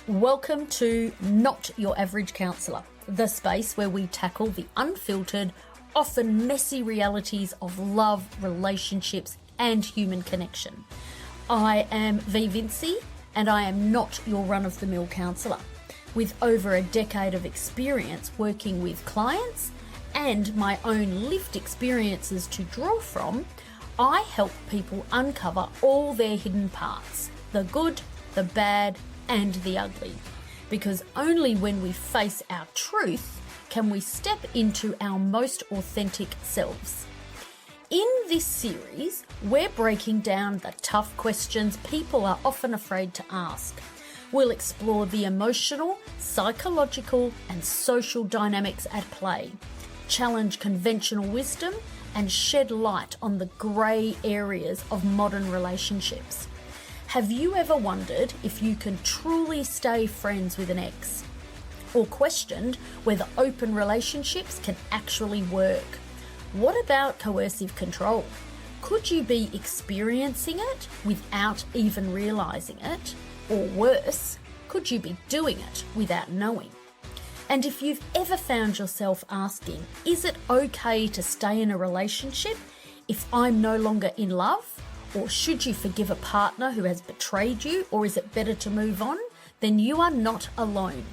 Welcome to Not Your Average Counsellor, the space where we tackle the unfiltered, often messy realities of love, relationships, and human connection. I am V. Vinci, and I am not your run-of-the-mill counsellor. With over a decade of experience working with clients and my own lived experiences to draw from, I help people uncover all their hidden parts, the good, the bad, and the ugly. Because only when we face our truth can we step into our most authentic selves. In this series, we're breaking down the tough questions people are often afraid to ask. We'll explore the emotional, psychological, and social dynamics at play, challenge conventional wisdom, and shed light on the grey areas of modern relationships. Have you ever wondered if you can truly stay friends with an ex? Or questioned whether open relationships can actually work? What about coercive control? Could you be experiencing it without even realising it? Or worse, could you be doing it without knowing? And if you've ever found yourself asking, is it okay to stay in a relationship if I'm no longer in love? Or should you forgive a partner who has betrayed you, or is it better to move on? Then you are not alone.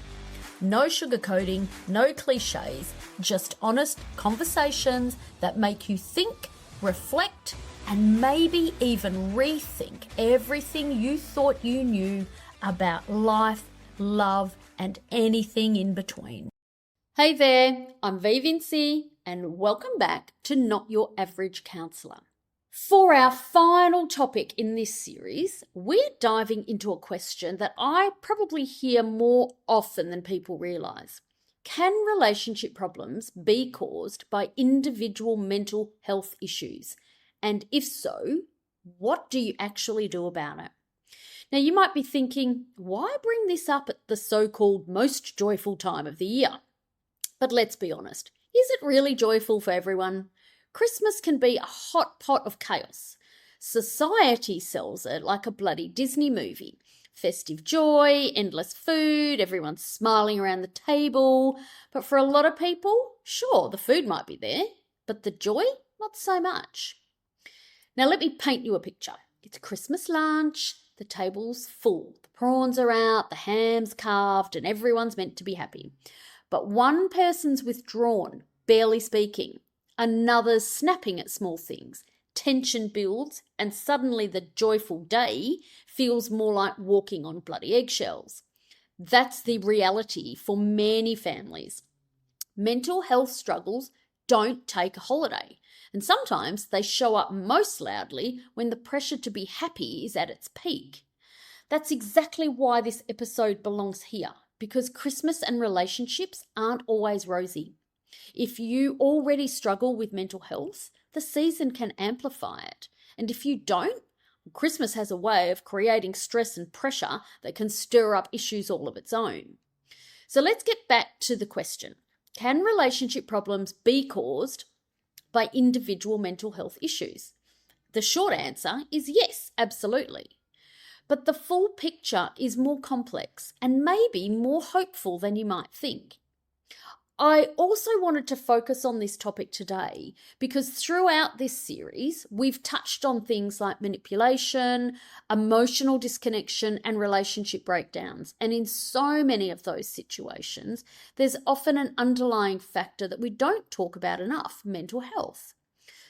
No sugarcoating, no cliches, just honest conversations that make you think, reflect, and maybe even rethink everything you thought you knew about life, love, and anything in between. Hey there, I'm V. Vinci, and welcome back to Not Your Average Counsellor. For our final topic in this series, we're diving into a question that I probably hear more often than people realise. Can relationship problems be caused by individual mental health issues? And if so, what do you actually do about it? Now, you might be thinking, why bring this up at the so-called most joyful time of the year? But let's be honest, is it really joyful for everyone? Christmas can be a hot pot of chaos. Society sells it like a bloody Disney movie. Festive joy, endless food, everyone's smiling around the table. But for a lot of people, sure, the food might be there, but the joy, not so much. Now let me paint you a picture. It's Christmas lunch, the table's full, the prawns are out, the ham's carved, and everyone's meant to be happy. But one person's withdrawn, barely speaking. Another's snapping at small things. Tension builds, and suddenly the joyful day feels more like walking on bloody eggshells. That's the reality for many families. Mental health struggles don't take a holiday, and sometimes they show up most loudly when the pressure to be happy is at its peak. That's exactly why this episode belongs here, because Christmas and relationships aren't always rosy. If you already struggle with mental health, the season can amplify it. And if you don't, Christmas has a way of creating stress and pressure that can stir up issues all of its own. So let's get back to the question. Can relationship problems be caused by individual mental health issues? The short answer is yes, absolutely. But the full picture is more complex and maybe more hopeful than you might think. I also wanted to focus on this topic today because throughout this series, we've touched on things like manipulation, emotional disconnection, and relationship breakdowns. And in so many of those situations, there's often an underlying factor that we don't talk about enough: mental health.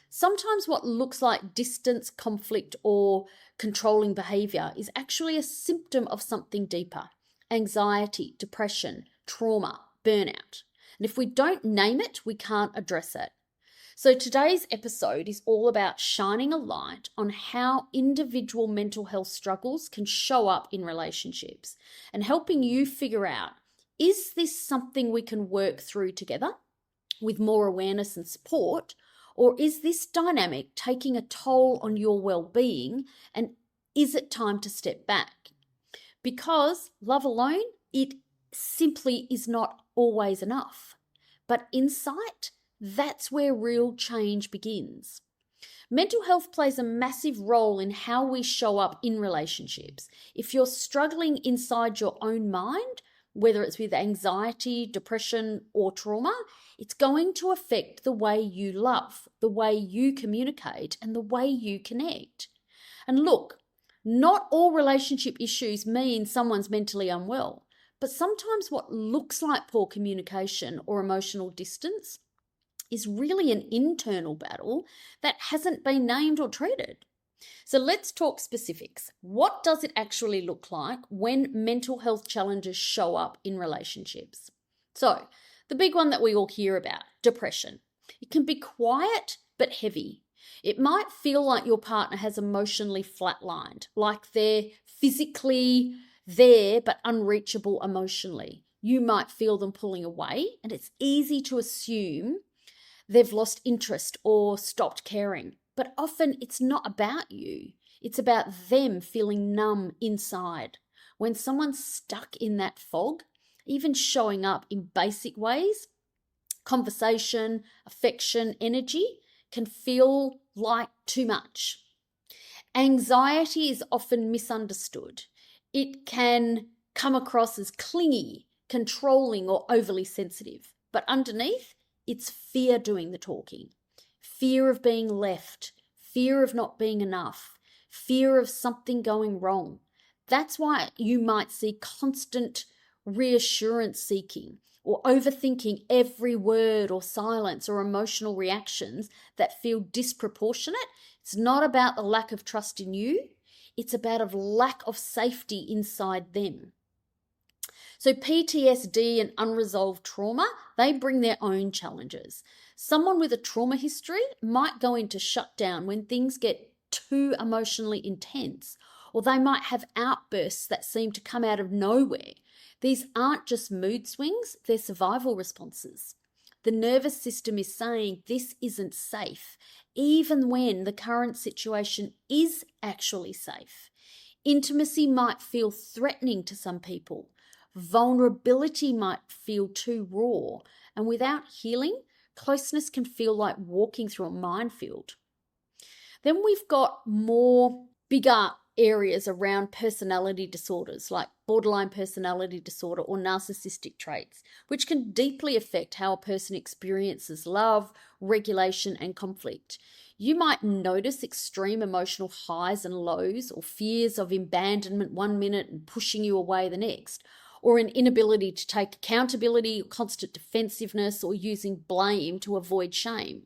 Sometimes what looks like distance, conflict, or controlling behaviour is actually a symptom of something deeper: anxiety, depression, trauma, burnout. And if we don't name it, we can't address it. So today's episode is all about shining a light on how individual mental health struggles can show up in relationships and helping you figure out, is this something we can work through together with more awareness and support, or is this dynamic taking a toll on your well-being, and is it time to step back? Because love alone, it simply is not always enough. But insight, that's where real change begins. Mental health plays a massive role in how we show up in relationships. If you're struggling inside your own mind, whether it's with anxiety, depression, or trauma, it's going to affect the way you love, the way you communicate, and the way you connect. And look, not all relationship issues mean someone's mentally unwell, but sometimes what looks like poor communication or emotional distance is really an internal battle that hasn't been named or treated. So let's talk specifics. What does it actually look like when mental health challenges show up in relationships? So, the big one that we all hear about, depression. It can be quiet but heavy. It might feel like your partner has emotionally flatlined, like they're physically there but unreachable emotionally. You might feel them pulling away, and it's easy to assume they've lost interest or stopped caring. But often it's not about you. It's about them feeling numb inside. When someone's stuck in that fog, even showing up in basic ways, conversation, affection, energy, can feel like too much. Anxiety is often misunderstood. It can come across as clingy, controlling, or overly sensitive. But underneath, it's fear doing the talking. Fear of being left, fear of not being enough, fear of something going wrong. That's why you might see constant reassurance seeking or overthinking every word or silence or emotional reactions that feel disproportionate. It's not about the lack of trust in you. It's about a lack of safety inside them. So PTSD and unresolved trauma, they bring their own challenges. Someone with a trauma history might go into shutdown when things get too emotionally intense, or they might have outbursts that seem to come out of nowhere. These aren't just mood swings, they're survival responses. The nervous system is saying this isn't safe, even when the current situation is actually safe. Intimacy might feel threatening to some people. Vulnerability might feel too raw, and without healing, closeness can feel like walking through a minefield. Then we've got more bigger areas around personality disorders like borderline personality disorder or narcissistic traits, which can deeply affect how a person experiences love, regulation, and conflict. You might notice extreme emotional highs and lows, or fears of abandonment one minute and pushing you away the next, or an inability to take accountability, constant defensiveness, or using blame to avoid shame.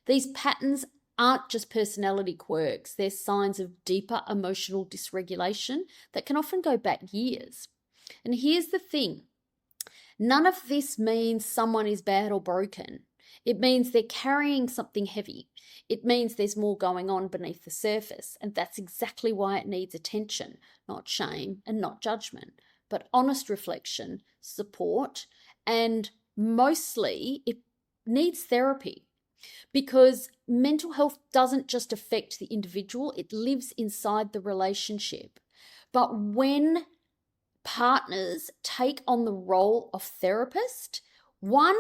These patterns aren't just personality quirks, they're signs of deeper emotional dysregulation that can often go back years. And here's the thing, none of this means someone is bad or broken. It means they're carrying something heavy. It means there's more going on beneath the surface, and that's exactly why it needs attention, not shame and not judgment, but honest reflection, support, and mostly it needs therapy. Because mental health doesn't just affect the individual, it lives inside the relationship. But when partners take on the role of therapist, one,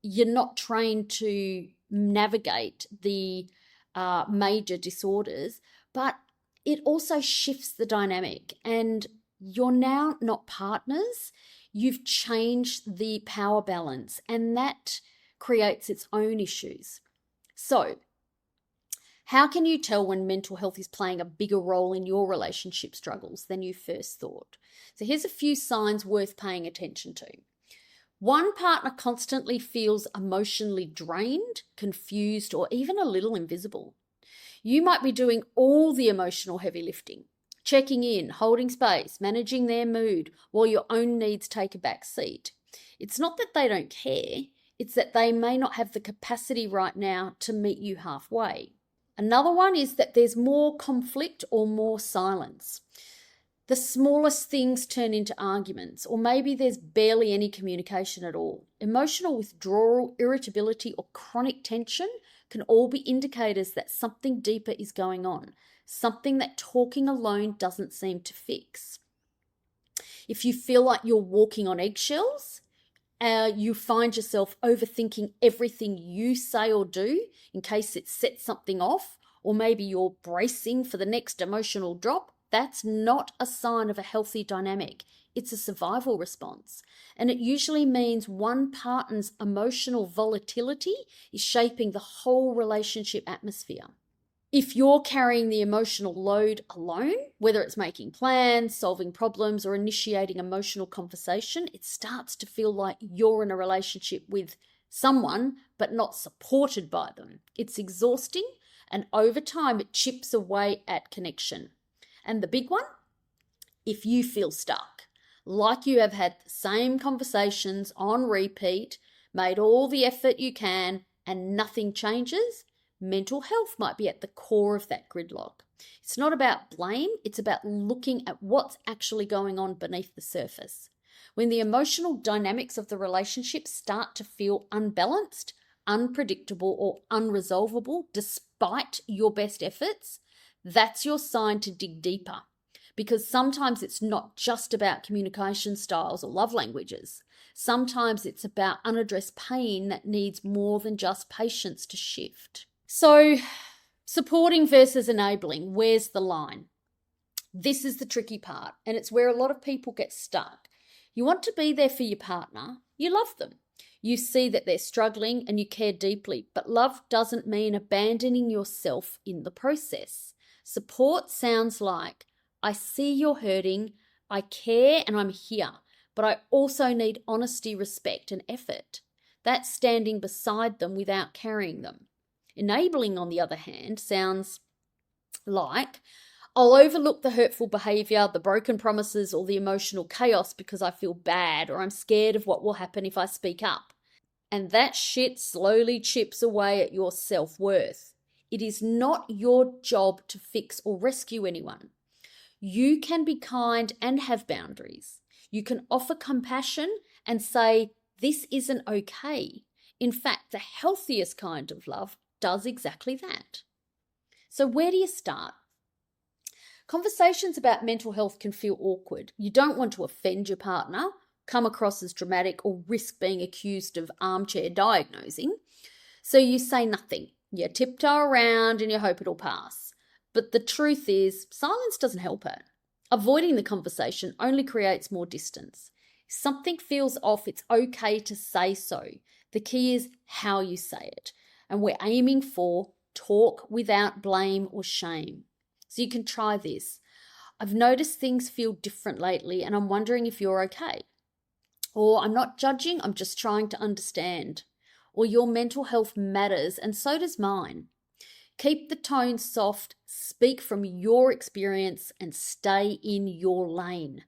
you're not trained to navigate the major disorders, but it also shifts the dynamic, and you're now not partners. You've changed the power balance, and that creates its own issues. So, how can you tell when mental health is playing a bigger role in your relationship struggles than you first thought? So here's a few signs worth paying attention to. One partner constantly feels emotionally drained, confused, or even a little invisible. You might be doing all the emotional heavy lifting, checking in, holding space, managing their mood, while your own needs take a back seat. It's not that they don't care, it's that they may not have the capacity right now to meet you halfway. Another one is that there's more conflict or more silence. The smallest things turn into arguments, or maybe there's barely any communication at all. Emotional withdrawal, irritability, or chronic tension can all be indicators that something deeper is going on, something that talking alone doesn't seem to fix. If you feel like you're walking on eggshells, you find yourself overthinking everything you say or do in case it sets something off, or maybe you're bracing for the next emotional drop, that's not a sign of a healthy dynamic. It's a survival response. And it usually means one partner's emotional volatility is shaping the whole relationship atmosphere. If you're carrying the emotional load alone, whether it's making plans, solving problems, or initiating emotional conversation, it starts to feel like you're in a relationship with someone but not supported by them. It's exhausting, and over time it chips away at connection. And the big one, if you feel stuck, like you have had the same conversations on repeat, made all the effort you can, and nothing changes, mental health might be at the core of that gridlock. It's not about blame, it's about looking at what's actually going on beneath the surface. When the emotional dynamics of the relationship start to feel unbalanced, unpredictable, or unresolvable despite your best efforts, that's your sign to dig deeper. Because sometimes it's not just about communication styles or love languages. Sometimes it's about unaddressed pain that needs more than just patience to shift. So, supporting versus enabling, where's the line? This is the tricky part, and it's where a lot of people get stuck. You want to be there for your partner, you love them. You see that they're struggling and you care deeply, but love doesn't mean abandoning yourself in the process. Support sounds like, I see you're hurting, I care and I'm here, but I also need honesty, respect and effort. That's standing beside them without carrying them. Enabling, on the other hand, sounds like, I'll overlook the hurtful behaviour, the broken promises or the emotional chaos because I feel bad or I'm scared of what will happen if I speak up. And that shit slowly chips away at your self-worth. It is not your job to fix or rescue anyone. You can be kind and have boundaries. You can offer compassion and say, this isn't okay. In fact, the healthiest kind of love does exactly that. So where do you start? Conversations about mental health can feel awkward. You don't want to offend your partner, come across as dramatic, or risk being accused of armchair diagnosing. So you say nothing. You tiptoe around and you hope it'll pass. But the truth is, silence doesn't help it. Avoiding the conversation only creates more distance. If something feels off, it's okay to say so. The key is how you say it. And we're aiming for talk without blame or shame. So you can try this. I've noticed things feel different lately and I'm wondering if you're okay. Or I'm not judging, I'm just trying to understand. Or your mental health matters and so does mine. Keep the tone soft, speak from your experience and stay in your lane.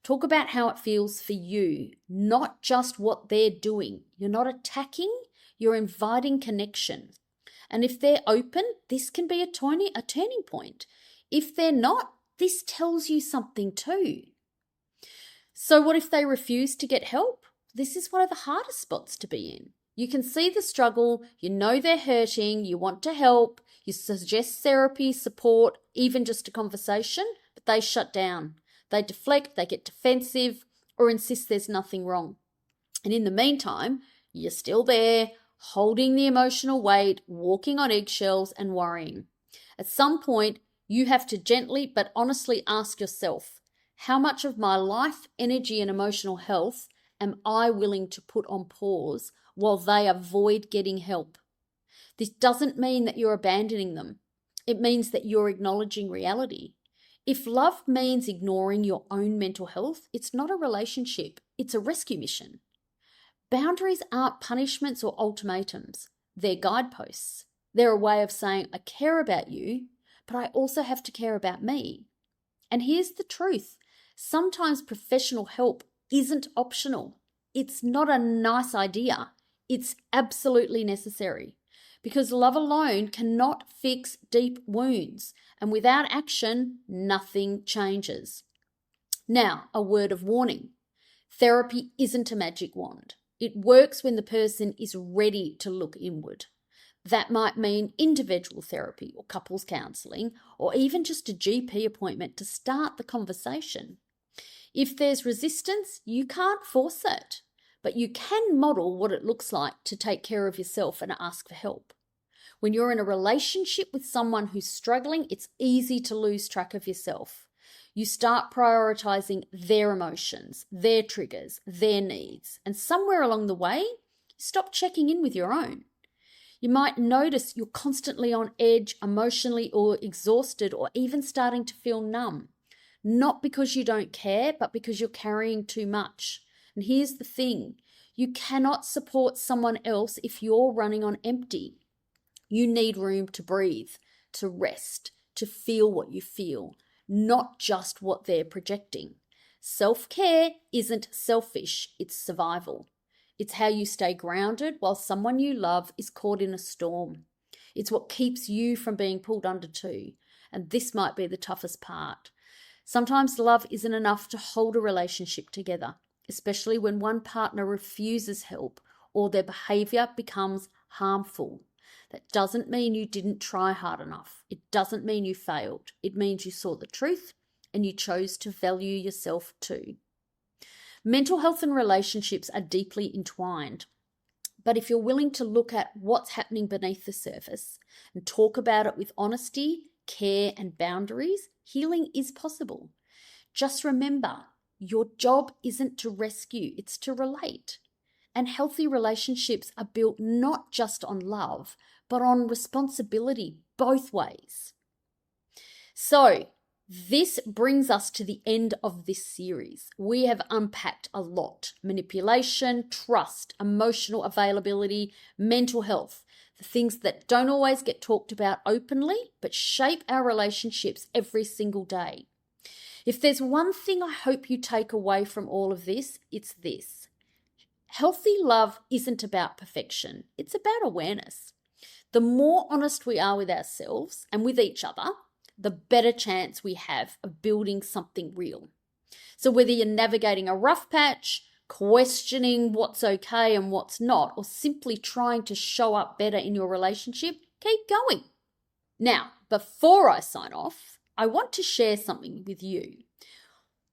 Talk about how it feels for you, not just what they're doing. You're not attacking, you're inviting connection. And if they're open, this can be a turning point. If they're not, this tells you something too. So what if they refuse to get help? This is one of the hardest spots to be in. You can see the struggle, you know they're hurting, you want to help, you suggest therapy, support, even just a conversation, but they shut down. They deflect, they get defensive, or insist there's nothing wrong. And in the meantime, you're still there, holding the emotional weight, walking on eggshells and worrying. At some point, you have to gently but honestly ask yourself, how much of my life, energy and emotional health am I willing to put on pause while they avoid getting help? This doesn't mean that you're abandoning them. It means that you're acknowledging reality. If love means ignoring your own mental health, it's not a relationship, it's a rescue mission. Boundaries aren't punishments or ultimatums. They're guideposts. They're a way of saying, I care about you, but I also have to care about me. And here's the truth. Sometimes professional help isn't optional. It's not a nice idea. It's absolutely necessary. Because love alone cannot fix deep wounds. And without action, nothing changes. Now, a word of warning. Therapy isn't a magic wand. It works when the person is ready to look inward. That might mean individual therapy or couples counselling, or even just a GP appointment to start the conversation. If there's resistance, you can't force it, but you can model what it looks like to take care of yourself and ask for help. When you're in a relationship with someone who's struggling, it's easy to lose track of yourself. You start prioritizing their emotions, their triggers, their needs, and somewhere along the way, you stop checking in with your own. You might notice you're constantly on edge, emotionally or exhausted, or even starting to feel numb. Not because you don't care, but because you're carrying too much. And here's the thing, you cannot support someone else if you're running on empty. You need room to breathe, to rest, to feel what you feel, not just what they're projecting. Self-care isn't selfish, it's survival. It's how you stay grounded while someone you love is caught in a storm. It's what keeps you from being pulled under too. And this might be the toughest part. Sometimes love isn't enough to hold a relationship together, especially when one partner refuses help or their behavior becomes harmful. That doesn't mean you didn't try hard enough. It doesn't mean you failed. It means you saw the truth and you chose to value yourself too. Mental health and relationships are deeply entwined. But if you're willing to look at what's happening beneath the surface and talk about it with honesty, care, and boundaries, healing is possible. Just remember, your job isn't to rescue, it's to relate. And healthy relationships are built not just on love, but on responsibility both ways. So, this brings us to the end of this series. We have unpacked a lot: manipulation, trust, emotional availability, mental health, the things that don't always get talked about openly, but shape our relationships every single day. If there's one thing I hope you take away from all of this, it's this. Healthy love isn't about perfection, it's about awareness. The more honest we are with ourselves and with each other, the better chance we have of building something real. So whether you're navigating a rough patch, questioning what's okay and what's not, or simply trying to show up better in your relationship, keep going. Now, before I sign off, I want to share something with you.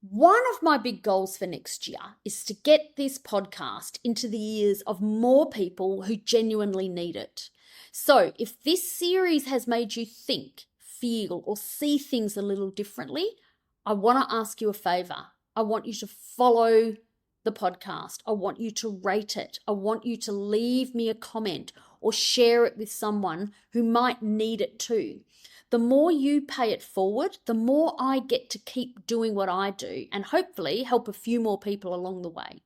One of my big goals for next year is to get this podcast into the ears of more people who genuinely need it. So if this series has made you think, feel, or see things a little differently, I want to ask you a favor. I want you to follow the podcast. I want you to rate it. I want you to leave me a comment or share it with someone who might need it too. The more you pay it forward, the more I get to keep doing what I do and hopefully help a few more people along the way.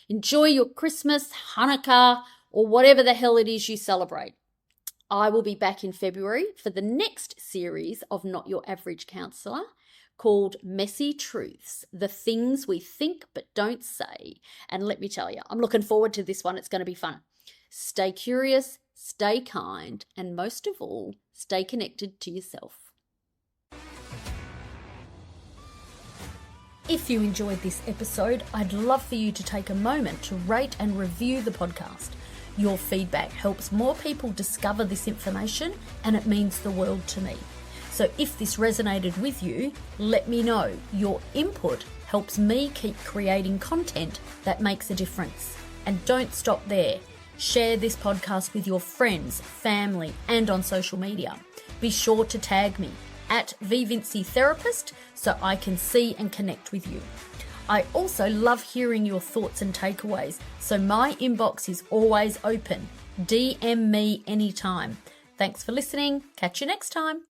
Enjoy your Christmas, Hanukkah, or whatever the hell it is you celebrate. I will be back in February for the next series of Not Your Average Counsellor called Messy Truths, the things we think but don't say. And let me tell you, I'm looking forward to this one. It's going to be fun. Stay curious, stay kind, and most of all, stay connected to yourself. If you enjoyed this episode, I'd love for you to take a moment to rate and review the podcast. Your feedback helps more people discover this information, and it means the world to me. So if this resonated with you, let me know. Your input helps me keep creating content that makes a difference. And don't stop there. Share this podcast with your friends, family, and on social media. Be sure to tag me at VVinciTherapist so I can see and connect with you. I also love hearing your thoughts and takeaways, so my inbox is always open. DM me anytime. Thanks for listening. Catch you next time.